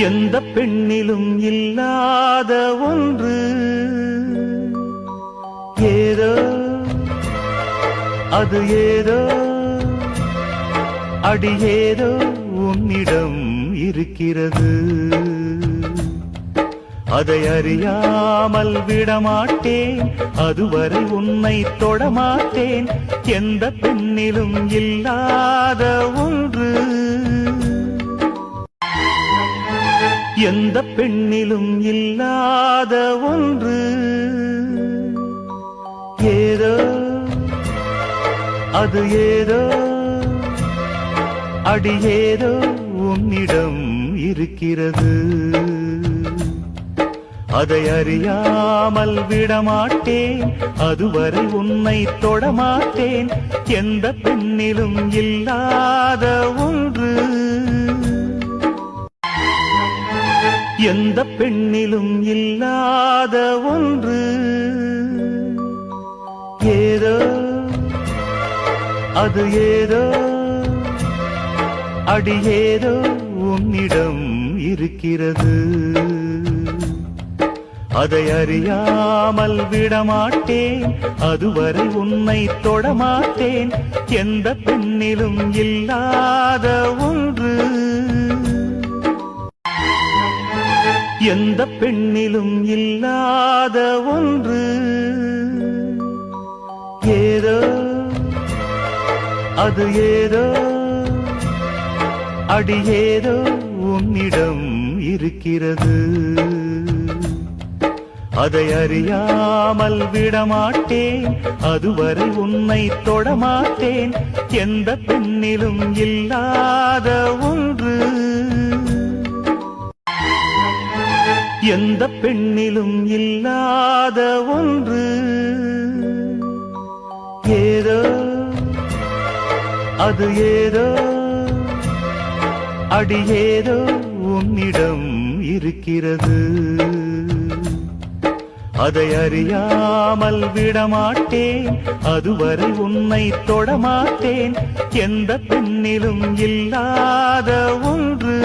எந்த பெண்ணிலும் இல்லாத ஒன்று ஏதோ அது ஏதோ அடி ஏதோ உன்னிடம் இருக்கிறது. அதை அறியாமல் விடமாட்டேன், அதுவரை உன்னை தொடமாட்டேன். எந்த பெண்ணிலும் இல்லாத ஒன்று எந்த பெண்ணிலும் இல்லாத ஒன்று ஏதோ அது ஏதோ அடி ஏதோ உன்னிடம் இருக்கிறது. அதை அறியாமல் விடமாட்டேன், அதுவரை உன்னை தொடமாட்டேன். எந்த பெண்ணிலும் இல்லாத ஒன்று எந்த பெண்ணிலும் இல்லாத ஒன்று ஏதோ அது ஏதோ அடி ஏதோ உன்னிடம் இருக்கிறது. அதை அறியாமல் விடமாட்டேன், அதுவரை உன்னை தொடமாட்டேன். எந்த பெண்ணிலும் இல்லாத ஒன்று எந்த பெண்ணிலும் இல்லாத ஒன்று ஏதோ அது ஏதோ அடி ஏதோ உன்னிடம் இருக்கிறது. அதை அறியாமல் விடமாட்டேன், அதுவரை உன்னை தொடமாட்டேன். எந்த பெண்ணிலும் இல்லாத ஒன்று எந்த பெண்ணிலும் இல்லாத ஒன்று ஏதோ அது ஏதோ அடி ஏதோ உன்னிடம் இருக்கிறது. அதை அறியாமல் விடமாட்டேன், அதுவரை உன்னை தொடமாட்டேன். எந்த பெண்ணிலும் இல்லாத ஒன்று